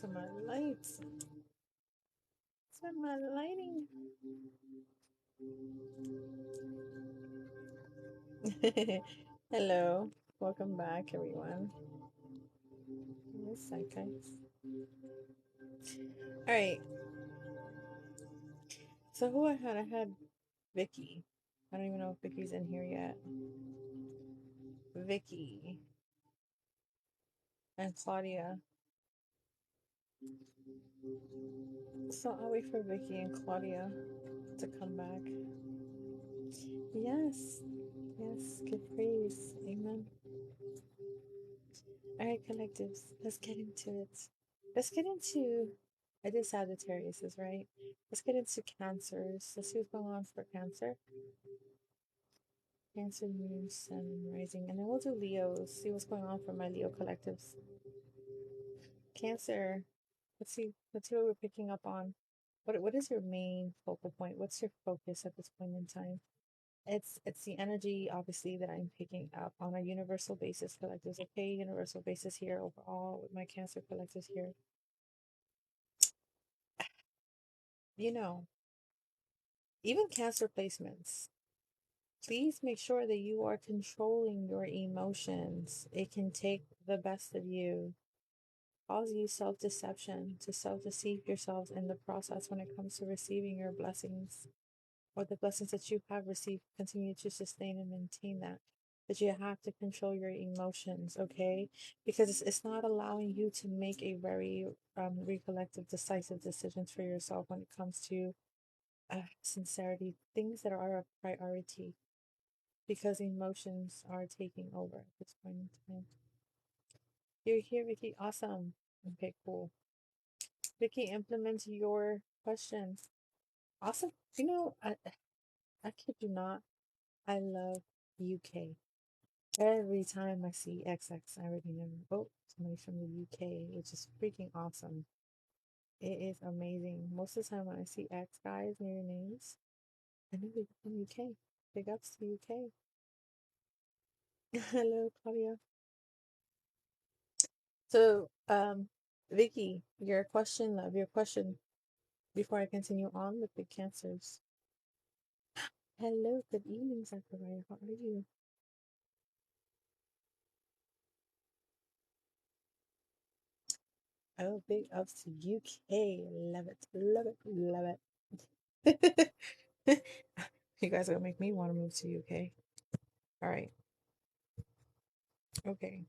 To my lights. To my lighting. Hello. Welcome back, everyone. Yes, guys. All right. So who I had? I had Vicky. I don't even know if Vicky's in here yet. Vicky and Claudia. So I'll wait for Vicky and Claudia to come back. Yes. Yes. Give praise. Amen. All right, collectives. Let's get into it. Let's get into. I did Sagittarius, right? Let's get into Cancers. Let's see what's going on for Cancer. Cancer, Moon, Sun, Rising, and then we'll do Leos. See what's going on for my Leo collectives. Cancer. Let's see. Let's see what we're picking up on. What is your main focal point? What's your focus at this point in time? It's the energy obviously that I'm picking up on a universal basis collectives. Okay, universal basis here overall with my Cancer collectives here. You know, even Cancer placements. Please make sure that you are controlling your emotions. It can take the best of you, cause you self deception, to self deceive yourselves in the process when it comes to receiving your blessings or the blessings that you have received. Continue to sustain and maintain that. But you have to control your emotions, okay? Because it's not allowing you to make a very recollective, decisive decisions for yourself when it comes to sincerity, things that are a priority because emotions are taking over at this point in time. You're here, Vicky. Awesome. Okay, cool. Vicky, implement your questions. Awesome. I kid you not. I love UK. Every time I see XX, I already know, oh, somebody from the UK, which is freaking awesome. It is amazing. Most of the time when I see X guys near your names, I know they're from UK. Big ups to UK. Hello, Claudia. So, Vicky, your question, love, your question before I continue on with the cancers. Hello, good evening, Zachariah. How are you? Oh, big ups to UK. Love it, love it, love it. You guys are gonna make me want to move to UK. All right. Okay.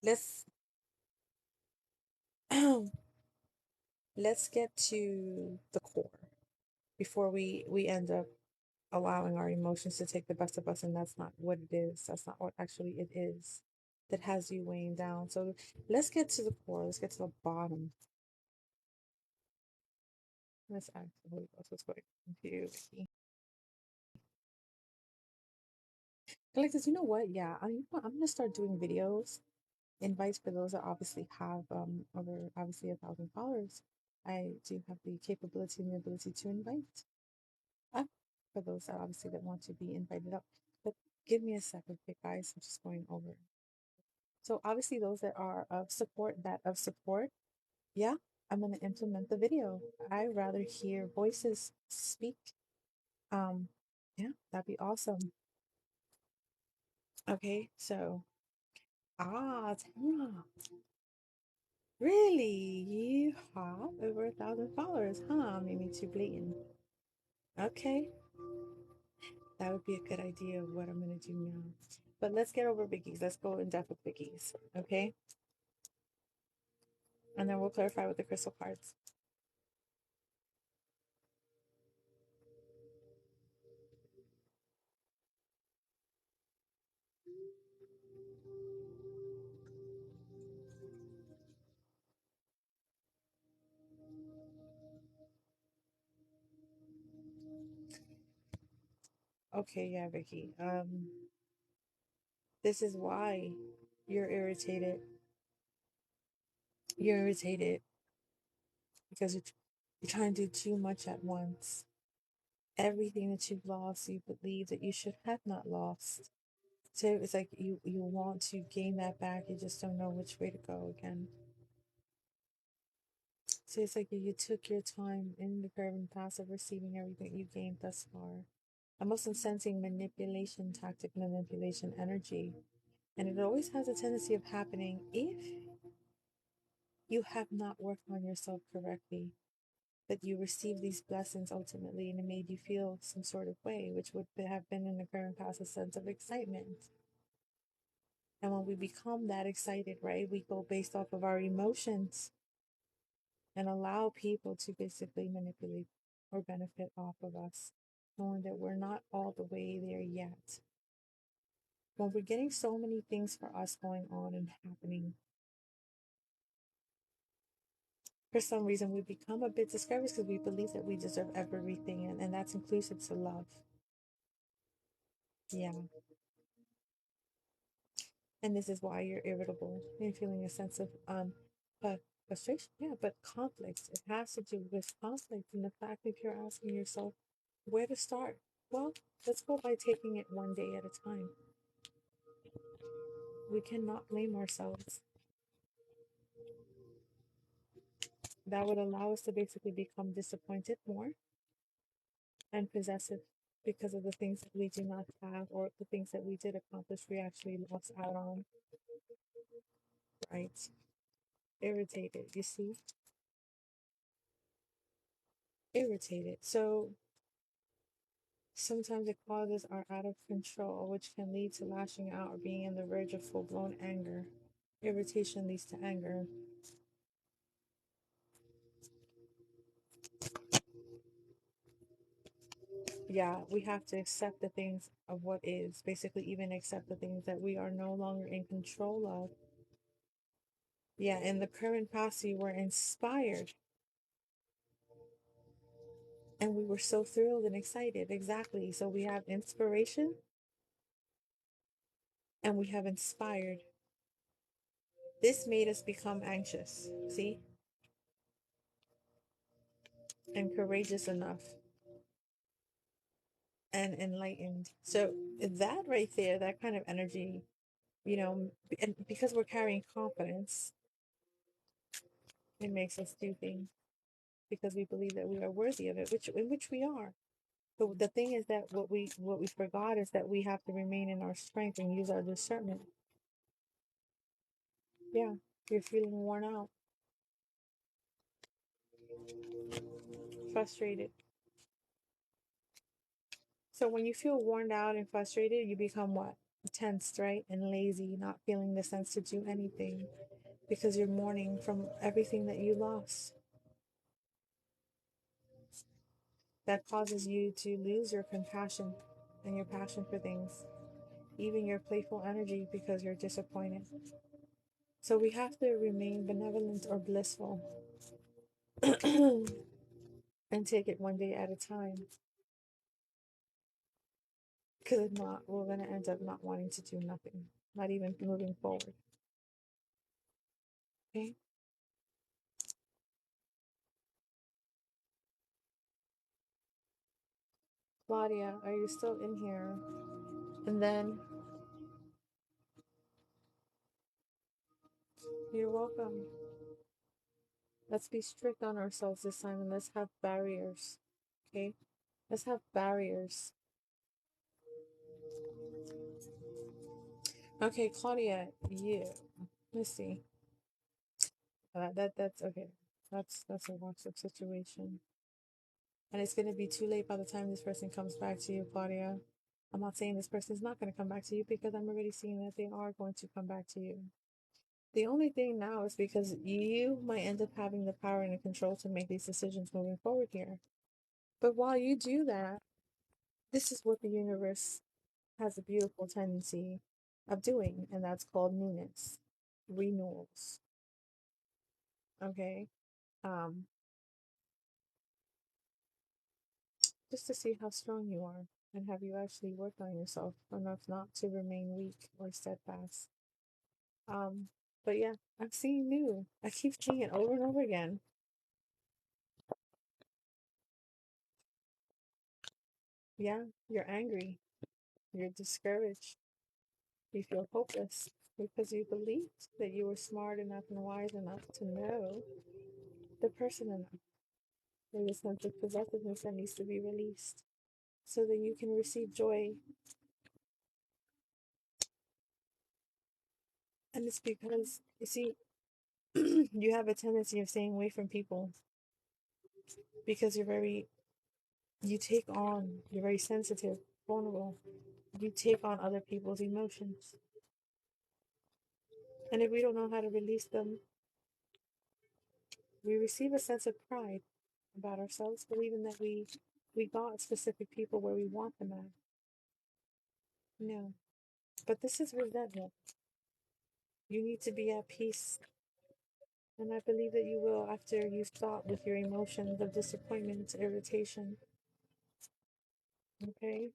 Let's let's get to the core before we end up allowing our emotions to take the best of us, and that's not what it is. That's not what actually it is that has you weighing down. So let's get to the core. Let's get to the bottom. Let's ask the Holy Ghost what's going on here, Vicky. Alexis, you know what? Yeah, I'm gonna start doing videos, invites for those that obviously have over obviously 1,000 followers. I do have the capability and the ability to invite up for those that obviously that want to be invited up. But give me a second, okay, guys. I'm just going over. So obviously those that are of support, yeah, I'm gonna implement the video. I rather hear voices speak. Um, yeah, that'd be awesome. Okay, so Tamara, really, you have over 1,000 followers, huh? Maybe too blatant. Okay, that would be a good idea of what I'm gonna do now. But let's get over biggies. Let's go in depth with biggies, okay? And then we'll clarify with the crystal cards. Okay, yeah, Vicky. This is why you're irritated. You're irritated because you're trying to do too much at once. Everything that you've lost, you believe that you should have not lost. So it's like you want to gain that back, you just don't know which way to go again. So it's like you took your time in the curve and path of receiving everything you gained thus far. I'm also sensing manipulation, tactic manipulation energy. And it always has a tendency of happening if you have not worked on yourself correctly, that you receive these blessings ultimately and it made you feel some sort of way, which would have been in the current past a sense of excitement. And when we become that excited, right, we go based off of our emotions and allow people to basically manipulate or benefit off of us, knowing that we're not all the way there yet. When we're getting so many things for us going on and happening, for some reason we become a bit discouraged because we believe that we deserve everything, and that's inclusive to love. Yeah. And this is why you're irritable and feeling a sense of but frustration. Yeah, but conflict. It has to do with conflict and the fact that you're asking yourself where to start. Well, let's go by taking it one day at a time. We cannot blame ourselves. That would allow us to basically become disappointed more and possessive because of the things that we do not have or the things that we did accomplish we actually lost out on. Right? Irritated, you see? Irritated. So sometimes the causes are out of control, which can lead to lashing out or being on the verge of full blown anger. Irritation leads to anger. Yeah, we have to accept the things of what is, basically, even accept the things that we are no longer in control of. Yeah, in the current past, we were inspired and we were so thrilled and excited. Exactly. So we have inspiration and we have inspired. This made us become anxious, see, and courageous enough and enlightened. So that right there, that kind of energy, and because we're carrying confidence, it makes us do things because we believe that we are worthy of it, which we are. But the thing is that what we forgot is that we have to remain in our strength and use our discernment. Yeah, you're feeling worn out, frustrated. So when you feel worn out and frustrated, you become what? Tensed, right? And lazy, not feeling the sense to do anything because you're mourning from everything that you lost. That causes you to lose your compassion and your passion for things, even your playful energy because you're disappointed. So we have to remain benevolent or blissful and take it one day at a time. Because if not, we're going to end up not wanting to do nothing, not even moving forward. Okay? Claudia, are you still in here? And then you're welcome. Let's be strict on ourselves this time and let's have barriers. Okay? Let's have barriers. Okay, Claudia, you. Let's see. That's okay. That's a WhatsApp situation. And it's gonna be too late by the time this person comes back to you, Claudia. I'm not saying this person is not gonna come back to you because I'm already seeing that they are going to come back to you. The only thing now is because you might end up having the power and the control to make these decisions moving forward here. But while you do that, this is what the universe has a beautiful tendency of doing, and that's called newness, renewals. Okay? Um, just to see how strong you are and have you actually worked on yourself enough not to remain weak or steadfast. Um, but yeah, I'm seeing new. I keep seeing it over and over again. Yeah, you're angry. You're discouraged. You feel hopeless because you believed that you were smart enough and wise enough to know the person enough. There's a sense of possessiveness that needs to be released so that you can receive joy. And it's because, you see, you have a tendency of staying away from people because you take on, you're very sensitive, vulnerable. You take on other people's emotions. And if we don't know how to release them, we receive a sense of pride about ourselves, believing that we got specific people where we want them at. No. But this is resentment. You need to be at peace. And I believe that you will after you've thought with your emotions of disappointment, irritation. Okay?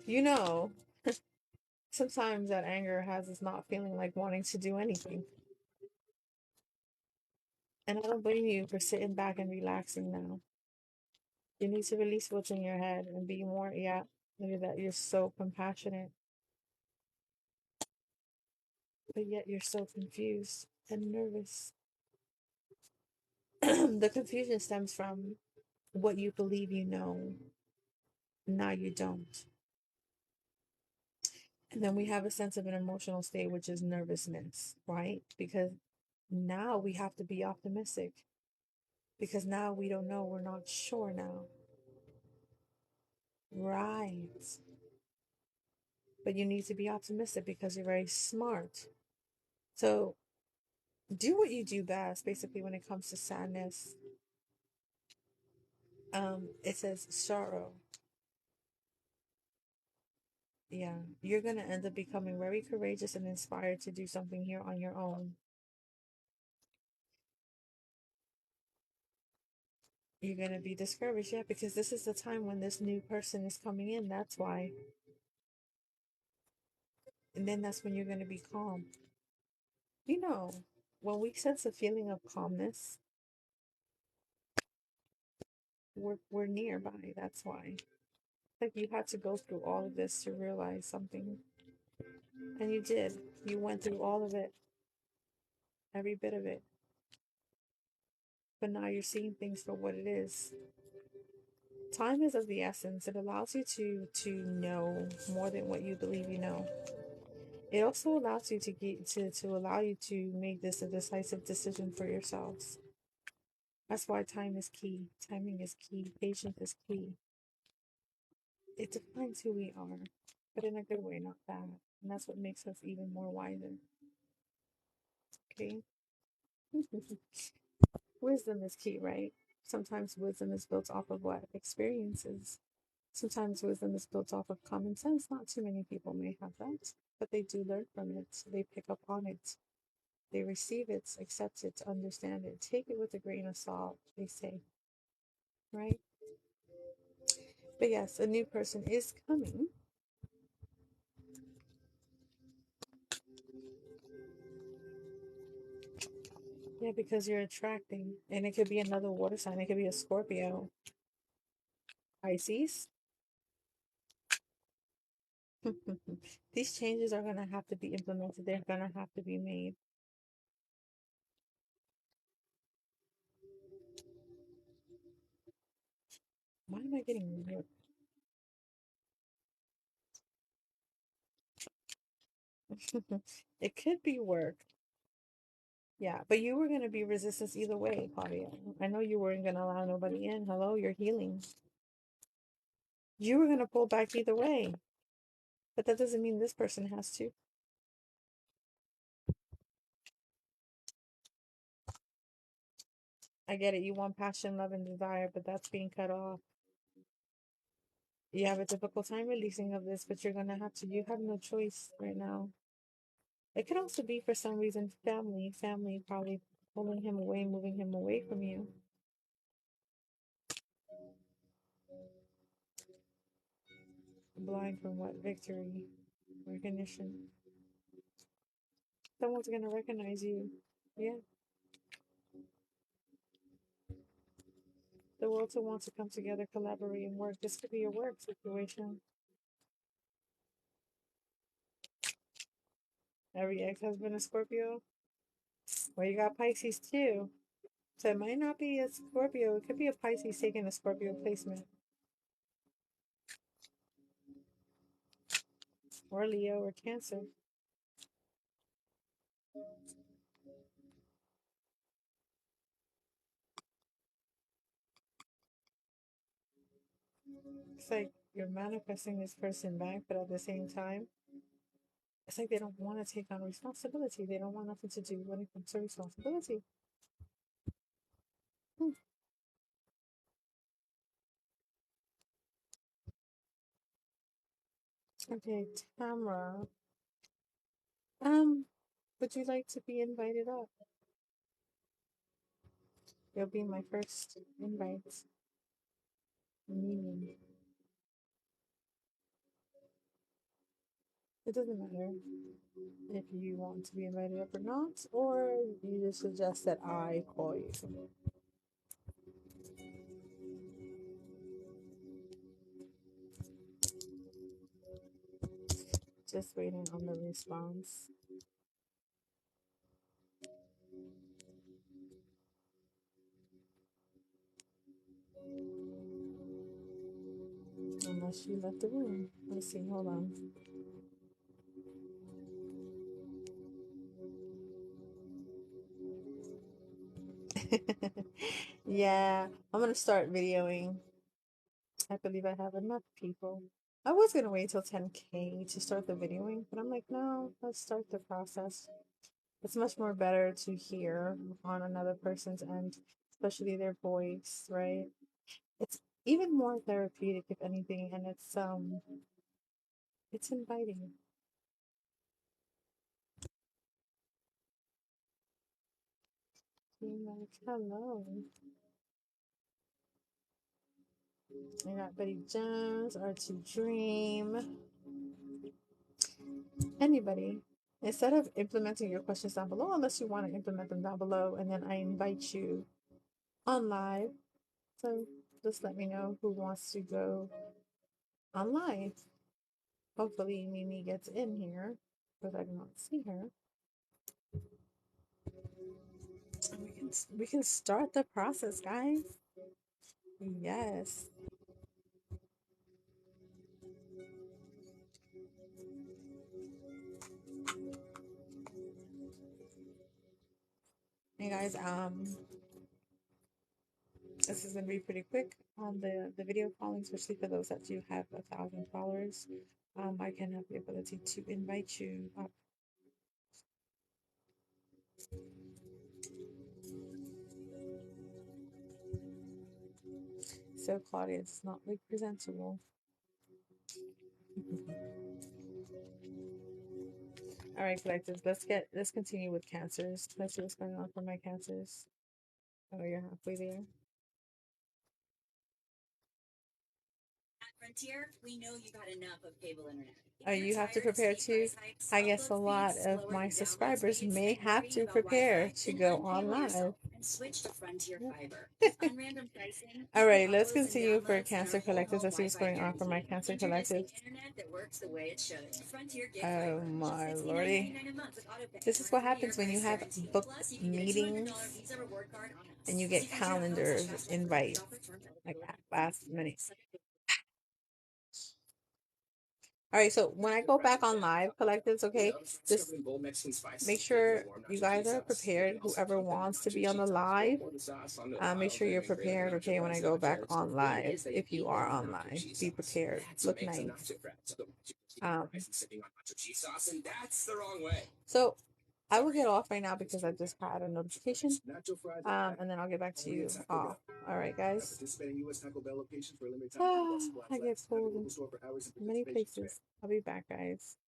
You know, sometimes that anger has us not feeling like wanting to do anything. And I don't blame you for sitting back and relaxing now. You need to release what's in your head and be more, yeah, maybe that you're so compassionate, but yet you're so confused and nervous. The confusion stems from what you believe you know, now you don't. And then we have a sense of an emotional state, which is nervousness, right? Because now we have to be optimistic because now we don't know, we're not sure now. Right. But you need to be optimistic because you're very smart. So do what you do best, basically, when it comes to sadness. It says sorrow. Yeah, you're gonna end up becoming very courageous and inspired to do something here on your own. You're gonna be discouraged, yeah, because this is the time when this new person is coming in. That's why. And then that's when you're gonna be calm. You know, when we sense a feeling of calmness, we're nearby. That's why. Like you had to go through all of this to realize something. And you did. You went through all of it, every bit of it. But now you're seeing things for what it is. Time is of the essence. It allows you to know more than what you believe you know. It also allows you to get to allow you to make this a decisive decision for yourselves. That's why time is key. Timing is key. Patience is key. It defines who we are, but in a good way, not bad. And that's what makes us even more wiser. Okay? Wisdom is key, right? Sometimes wisdom is built off of what? Experiences. Sometimes wisdom is built off of common sense. Not too many people may have that, but they do learn from it. They pick up on it. They receive it, accept it, understand it. Take it with a grain of salt, they say, right? But yes, a new person is coming. Yeah, because you're attracting. And it could be another water sign. It could be a Scorpio, Pisces. These changes are going to have to be implemented. They're going to have to be made. Why am I getting work? It could be work. Yeah, but you were going to be resistance either way, Claudia. I know you weren't going to allow nobody in. Hello, you're healing. You were going to pull back either way. But that doesn't mean this person has to. I get it. You want passion, love, and desire, but that's being cut off. You have a difficult time releasing of this, but you're going to have to. You have no choice right now. It could also be for some reason family. Family probably pulling him away, moving him away from you. Blind from what? Victory, recognition. Someone's going to recognize you. Yeah. The world to want to come together, collaborate, and work. This could be a work situation. Every ex has been a Scorpio. Well, you got Pisces too. So it might not be a Scorpio. It could be a Pisces taking a Scorpio placement. Or Leo or Cancer. It's like you're manifesting this person back, but at the same time, it's like they don't want to take on responsibility. They don't want nothing to do when it comes to responsibility. Hmm. Okay, Tamra. Um, would you like to be invited up? You'll be my first invite. Meaning, it doesn't matter if you want to be invited up or not, or you just suggest that I call you. Just waiting on the response. Unless you left the room. Let's see, hold on. Yeah, I'm gonna start videoing. I believe I have enough people. I was gonna wait till 10K to start the videoing, but I'm like, no, let's start the process. It's much more better to hear on another person's end, especially their voice, right? It's even more therapeutic, if anything, and it's inviting. Being like, hello. I got Betty Jones, R2 Dream. Anybody. Instead of implementing your questions down below, unless you want to implement them down below, and then I invite you on live. So just let me know who wants to go on live. Hopefully Mimi gets in here because I cannot see her. We can start the process, guys. Yes. Hey guys, this is gonna be pretty quick on the video calling, especially for those that do have 1,000 followers. I can have the ability to invite you up. So Claudia, it's not like presentable. All right, collectors, let's continue with cancers. Let's see what's going on for my cancers. Oh, you're halfway there. Frontier, we know you got enough of cable internet. Oh, you have to prepare too? I guess a lot of my subscribers may have to prepare to go on live. And switch to Frontier Fiber. All right, let's continue for Cancer Collectives. Let's see what's going on for my Cancer Collectives. Oh my lordy. This is what happens when you have book meetings and you get calendar invites like that last minute. All right, so when I go back on live collectives, okay, just make sure you guys are prepared. Whoever wants to be on the live, make sure you're prepared, okay, when I go back on live. If you are on live, be prepared. Look nice. So I will get off right now because I just had a notification. And then I'll get back to you off. All right, guys. I get pulled in many places. I'll be back, guys.